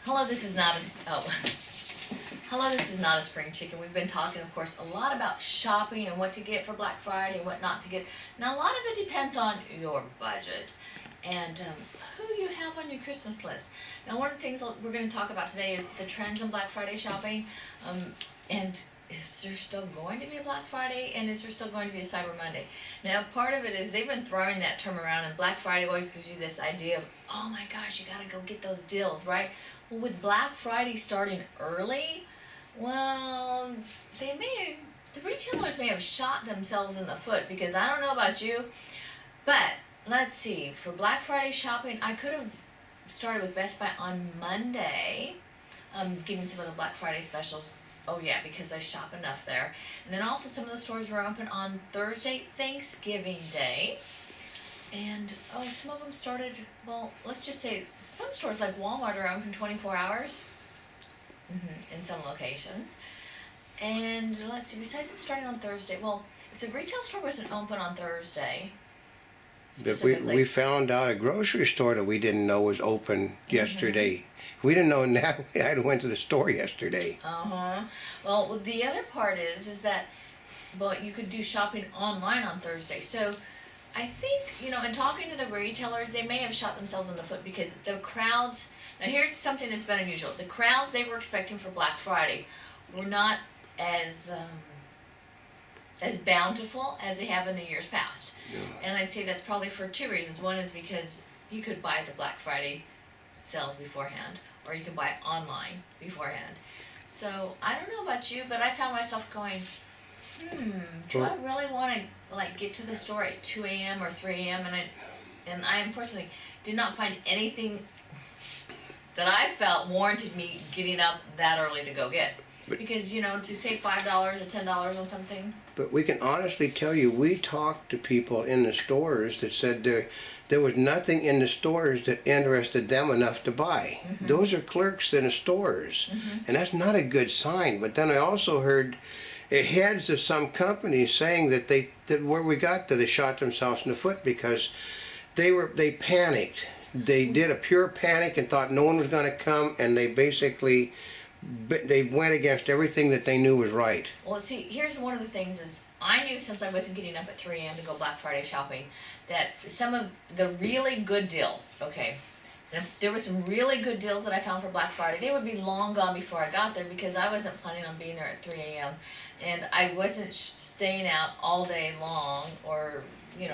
Hello, this is Notaspringchick, and we've been talking, of course, a lot about shopping and what to get for Black Friday and what not to get. Now, a lot of it depends on your budget and who you have on your Christmas list. Now, one of the things we're going to talk about today is the trends in Black Friday shopping, and is there still going to be a Black Friday, and is there still going to be a Cyber Monday? Now, part of it is they've been throwing that term around, and Black Friday always gives you this idea of, oh my gosh, you gotta go get those deals, right? Well, with Black Friday starting early, well, the retailers may have shot themselves in the foot, because I don't know about you, but let's see, for Black Friday shopping, I could have started with Best Buy on Monday, getting some of the Black Friday specials. Oh yeah, because I shop enough there. And then also some of the stores were open on Thursday, Thanksgiving Day. And some of them started, well, let's just say some stores like Walmart are open 24 hours in some locations. And let's see, besides them starting on Thursday, well, if the retail store wasn't open on Thursday, we found out a grocery store that we didn't know was open yesterday. We didn't know now. I went to the store yesterday. Well, the other part is that, well, you could do shopping online on Thursday. So I think, in talking to the retailers, they may have shot themselves in the foot, because the crowds, now here's something that's been unusual. The crowds they were expecting for Black Friday were not as bountiful as they have in the years past. Yeah. And I'd say that's probably for two reasons. One is because you could buy the Black Friday sales beforehand, or you can buy online beforehand. So I don't know about you, but I found myself going, do I really want to get to the store at 2 a.m. or 3 a.m. and I unfortunately did not find anything that I felt warranted me getting up that early to go get. Because, to save $5 or $10 on something. But we can honestly tell you, we talked to people in the stores that said there was nothing in the stores that interested them enough to buy. Those are clerks in the stores, and that's not a good sign. But then I also heard heads of some companies saying that where we got to, they shot themselves in the foot because they panicked. They did a pure panic and thought no one was going to come, and they basically went against everything that they knew was right. Well, see, here's one of the things is, I knew since I wasn't getting up at 3 a.m. to go Black Friday shopping, that some of the really good deals, and if there were some really good deals that I found for Black Friday, they would be long gone before I got there, because I wasn't planning on being there at 3 a.m. and I wasn't staying out all day long, or,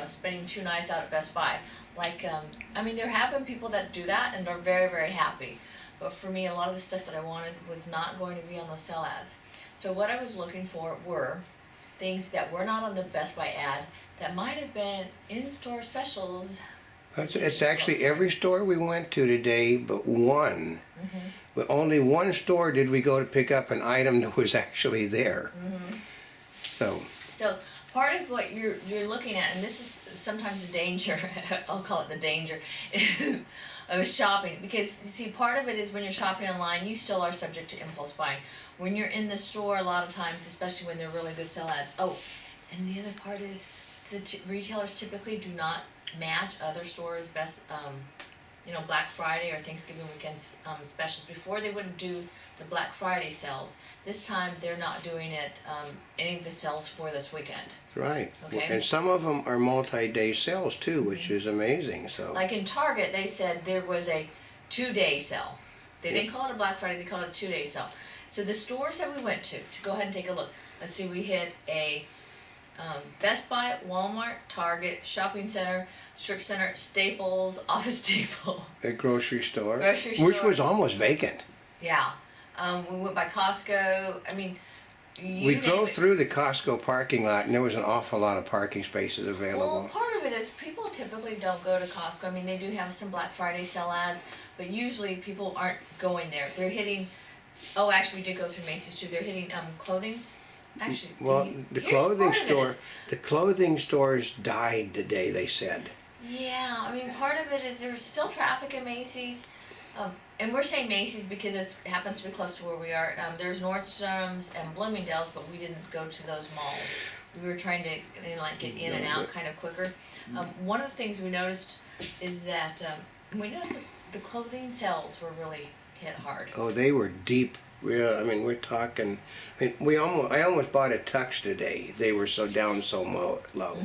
spending 2 nights out at Best Buy. There have been people that do that and are very, very happy. But for me, a lot of the stuff that I wanted was not going to be on those sell ads. So what I was looking for were things that were not on the Best Buy ad that might have been in-store specials. It's actually every store we went to today but one. But only one store did we go to pick up an item that was actually there. So part of what you're looking at, and this is sometimes the danger, I'll call it the danger, of shopping, because you see, part of it is when you're shopping online, you still are subject to impulse buying. When you're in the store, a lot of times, especially when they're really good sell ads. And the other part is the retailers typically do not match other stores' best, Black Friday or Thanksgiving weekend specials. Before, they wouldn't do the Black Friday sales. This time, they're not doing it, any of the sales for this weekend. Right. Okay. And some of them are multi-day sales too, which is amazing. So, like in Target, they said there was a 2-day sale. They didn't call it a Black Friday; they called it a 2-day sale. So the stores that we went to go ahead and take a look. Let's see, we hit a Best Buy, Walmart, Target, shopping center, strip center, Staples, Office Depot. A grocery store. Which was almost vacant. Yeah. We went by Costco. We drove through the Costco parking lot, and there was an awful lot of parking spaces available. Well, part of it is people typically don't go to Costco. They do have some Black Friday sell ads, but usually people aren't going there. They're hitting, actually we did go through Macy's too. They're hitting clothing. Actually, the clothing stores died today, they said. Yeah, part of it is there's still traffic at Macy's. And we're saying Macy's because it happens to be close to where we are. There's Nordstrom's and Bloomingdale's, but we didn't go to those malls. We were trying to get in and out kind of quicker. One of the things we noticed is that the clothing sales were really hit hard. Oh, they were deep. Yeah, I mean, we're talking. I mean, I almost bought a tux today. They were so down so low,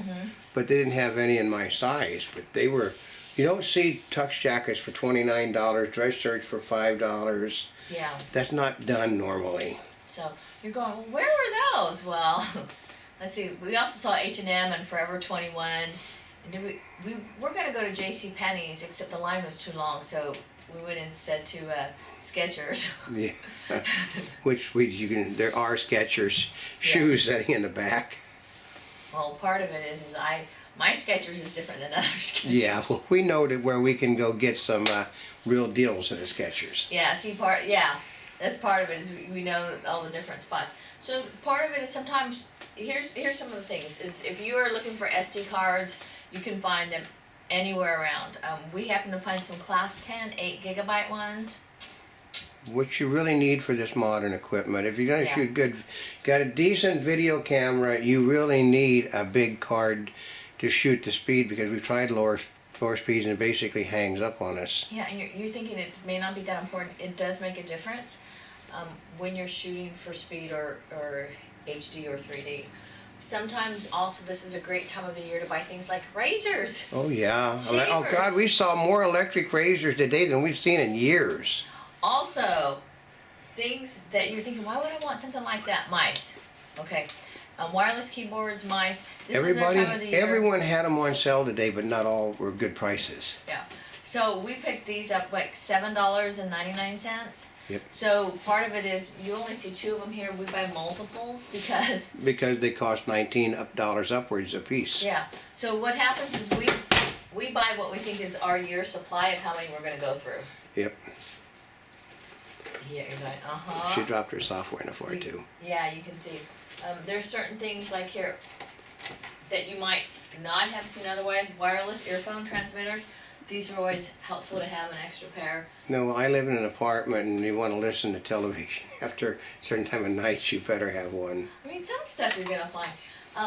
but they didn't have any in my size. But they were. You don't see tux jackets for $29, dress shirts for $5. Yeah. That's not done normally. So you're going, well, where were those? Well, let's see. We also saw H&M and Forever 21. And we're going to go to JCPenney's, except the line was too long, so we went instead to Skechers. Yeah, there are Skechers shoes sitting in the back. Well, part of it is my Skechers is different than other Skechers. Yeah, well, we know that where we can go get some real deals at the Skechers. Yeah, that's part of it is we know all the different spots. So part of it is sometimes here's some of the things is if you are looking for SD cards, you can find them anywhere around. We happen to find some Class 10 8GB ones. What you really need for this modern equipment, if you're going to shoot got a decent video camera, you really need a big card to shoot the speed, because we've tried lower speeds and it basically hangs up on us. Yeah, and you're thinking it may not be that important. It does make a difference when you're shooting for speed or HD or 3D. Sometimes also this is a great time of the year to buy things like razors. Oh yeah. Shavers. Oh God, we saw more electric razors today than we've seen in years. Also, things that you're thinking, why would I want something like that? Mice. Okay. Wireless keyboards, mice. This is their time of the year. Everyone had them on sale today, but not all were good prices. Yeah. So we picked these up like $7.99. Yep. So part of it is you only see 2 of them here. We buy multiples because they cost $19 upwards a piece. Yeah. So what happens is we buy what we think is our year's supply of how many we're going to go through. Yep. Yeah, you're going, She dropped her software in the floor too. Yeah, you can see. There's certain things like here that you might not have seen otherwise. Wireless earphone transmitters. These are always helpful to have an extra pair. No, I live in an apartment and you want to listen to television after a certain time of night, you better have one. I mean, some stuff you're going to find.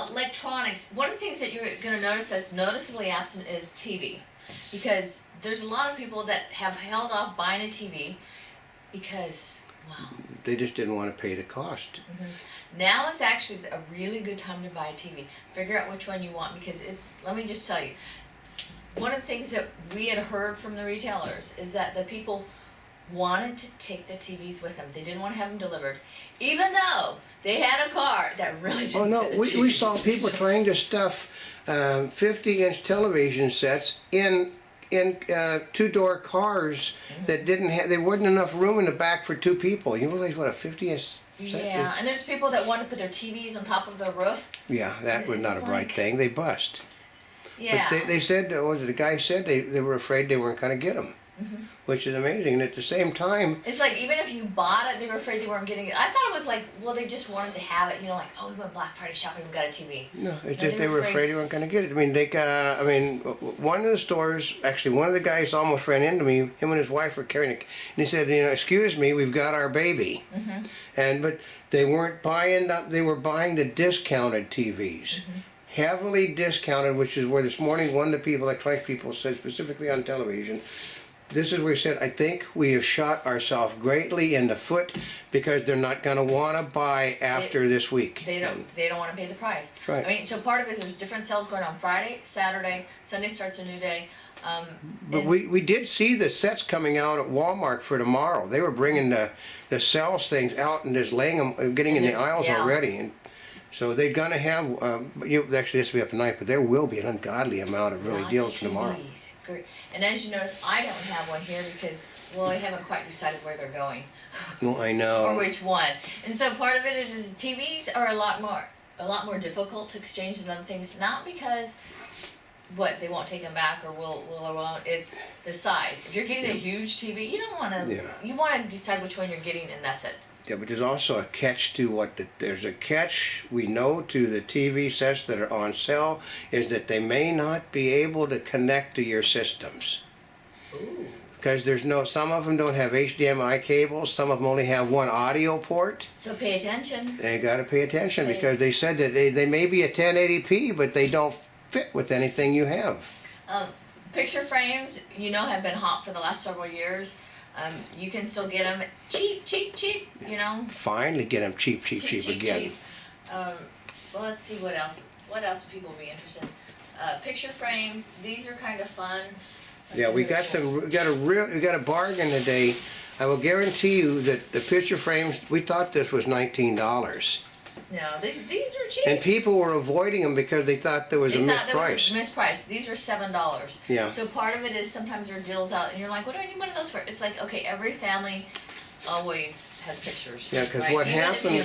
Electronics. One of the things that you're going to notice that's noticeably absent is TV. Because there's a lot of people that have held off buying a TV because, well, they just didn't want to pay the cost. Now is actually a really good time to buy a TV. Figure out which one you want, because let me just tell you, one of the things that we had heard from the retailers is that the people wanted to take the TVs with them. They didn't want to have them delivered, even though they had a car that really didn't. Oh no, fit a we TV. saw people trying to stuff 50-inch television sets in 2-door cars that didn't have. There wasn't enough room in the back for 2 people. You realize what a 50-inch set is? Yeah, and there's people that want to put their TVs on top of their roof. Yeah, that was not a bright thing. They bust. Yeah. But they said, the guy said they were afraid they weren't going to get them, which is amazing. And at the same time, It's like even if you bought it, they were afraid they weren't getting it. I thought it was like, well, they just wanted to have it. You know, like, oh, we went Black Friday shopping, we got a TV. no, it's just they were afraid they weren't going to get it. I mean, one of the stores, actually, one of the guys almost ran into me. Him and his wife were carrying it, and he said, excuse me, we've got our baby. But they weren't buying they were buying the discounted TVs. Heavily discounted, which is where this morning one of the people, electronic people, said specifically on television, this is where he said, I think we have shot ourselves greatly in the foot because they're not going to want to buy after this week. They don't want to pay the price. Right. I mean, so part of it is there's different sales going on Friday, Saturday, Sunday starts a new day. But we did see the sets coming out at Walmart for tomorrow. They were bringing the sales things out and just laying them, getting in the aisles already. And so they're going to have, actually this will be up tonight, but there will be an ungodly amount of really deals for tomorrow. Great. And as you notice, I don't have one here because, well, I haven't quite decided where they're going. Well, I know. Or which one. And so part of it is TVs are a lot more difficult to exchange than other things, not because they won't take them back or will or won't. It's the size. If you're getting a huge TV, you don't want to. You want to decide which one you're getting, and that's it. Yeah, but there's also a catch to there's a catch we know to the TV sets that are on sale is that they may not be able to connect to your systems. Ooh. Because some of them don't have HDMI cables, some of them only have one audio port. So pay attention. They got to pay attention because they said that they may be a 1080p, but they don't fit with anything you have. Picture frames, have been hot for the last several years. You can still get them cheap, you know. Finally get them cheap again. Well, let's see what else. What else would people be interested in? Picture frames. These are kind of fun. Yeah, we got a bargain today. I will guarantee you that the picture frames, we thought this was $19. No, these are cheap. And people were avoiding them because they thought there was a misprice. Mispriced. These are $7. Yeah. So part of it is sometimes there are deals out, and you're like, what do I need one of those for? It's like, okay, every family always has pictures. Yeah, because right? what Even happened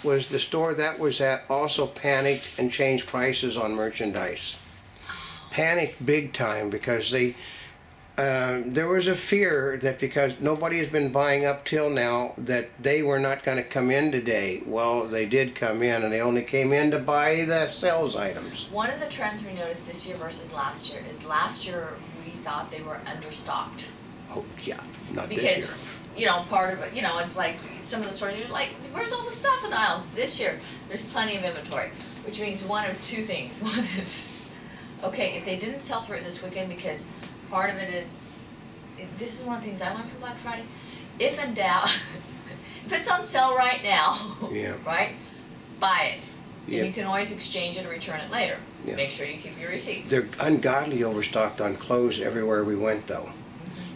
was the store that was at also panicked and changed prices on merchandise. Panicked big time because there was a fear that because nobody has been buying up till now that they were not going to come in today. Well, they did come in, and they only came in to buy the sales items. One of the trends we noticed this year versus last year is last year we thought they were understocked. Oh yeah, not because, this year. You know, part of it, you know, it's like some of the stores you're like, where's all the stuff in the aisles? This year, there's plenty of inventory, which means one of two things. One is, okay, if they didn't sell through it this weekend, because part of it is, this is one of the things I learned from Black Friday. If in doubt, if it's on sale right now, yeah. right, buy it. Yep. And you can always exchange it or return it later. Yeah. Make sure you keep your receipts. They're ungodly overstocked on clothes everywhere we went, though.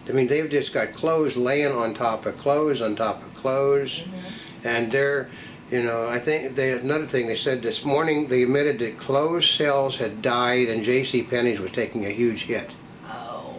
I mean, they've just got clothes laying on top of clothes on top of clothes, and they're, you know, I think another thing they said this morning, they admitted that clothes sales had died and J.C. Penney's was taking a huge hit. Oh.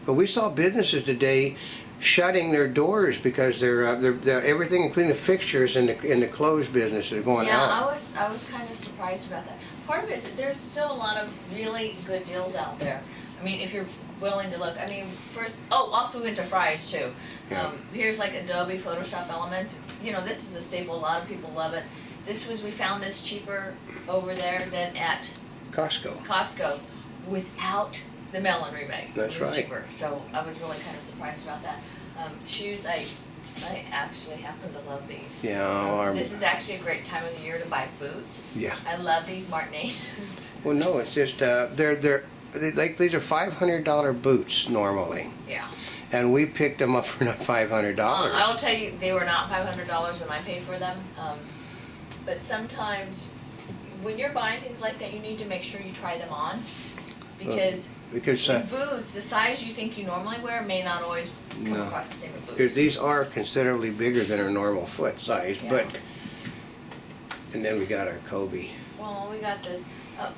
But we saw businesses today shutting their doors because they're everything, including the fixtures in the clothes business, are going out. Yeah, I was kind of surprised about that. Part of it is that there's still a lot of really good deals out there. I mean, if you're willing to look. I mean, first, also we went to Fry's too. Yeah. Here's like Adobe Photoshop Elements. You know, this is a staple. A lot of people love it. We found this cheaper over there than at Costco without the melon rebate. That's it was right. cheaper. So I was really kind of surprised about that. Shoes, I actually happen to love these. Yeah. This is actually a great time of the year to buy boots. Yeah. I love these Martinez. Well, no, it's just these are $500 boots normally. Yeah. And we picked them up for not $500. I will tell you, they were not $500 when I paid for them. But sometimes, when you're buying things like that, you need to make sure you try them on. Because boots, the size you think you normally wear may not always come across the same with boots. Because these are considerably bigger than our normal foot size. Yeah. And then we got our Kobe. Well, we got this.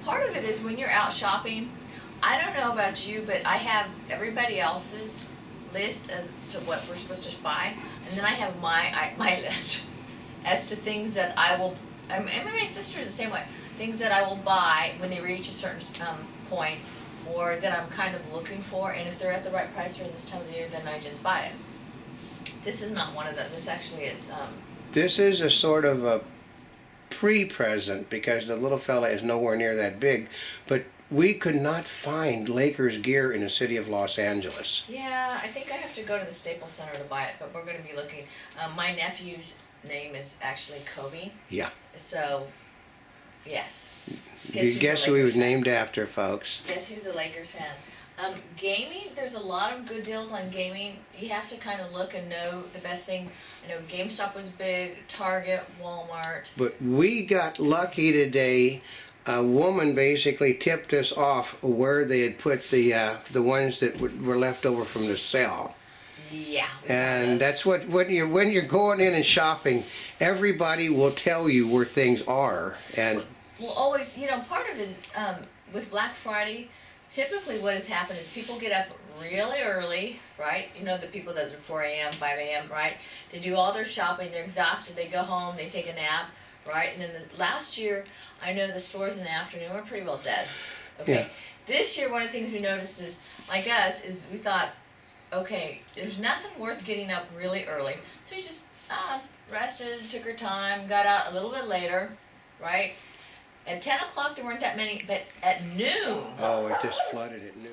Part of it is when you're out shopping, I don't know about you, but I have everybody else's list as to what we're supposed to buy, and then I have my list as to things that I will. And my sister's the same way. Things that I will buy when they reach a certain point, or that I'm kind of looking for, and if they're at the right price during this time of the year, then I just buy it. This is not one of them. This actually is. This is a sort of a pre-present because the little fella is nowhere near that big, but we could not find Lakers gear in the city of Los Angeles. Yeah, I think I have to go to the Staples Center to buy it, but we're going to be looking. My nephew's name is actually Kobe. Yeah. So, yes. Guess who he was named after, folks? Guess who's a Lakers fan? Gaming, there's a lot of good deals on gaming. You have to kind of look and know the best thing. I know GameStop was big, Target, Walmart. But we got lucky today. A woman basically tipped us off where they had put the ones that were left over from the sale. Yeah. And that's what when you're going in and shopping, everybody will tell you where things are. And well, always, part of it with Black Friday. Typically what has happened is people get up really early, right? You know, the people that are 4 a.m., 5 a.m., right? They do all their shopping, they're exhausted, they go home, they take a nap, right? And then last year, I know the stores in the afternoon were pretty well dead, okay? Yeah. This year, one of the things we noticed is, like us, is we thought, okay, there's nothing worth getting up really early. So we just rested, took our time, got out a little bit later, right? At 10 o'clock, there weren't that many, but at noon. Oh, it just flooded at noon.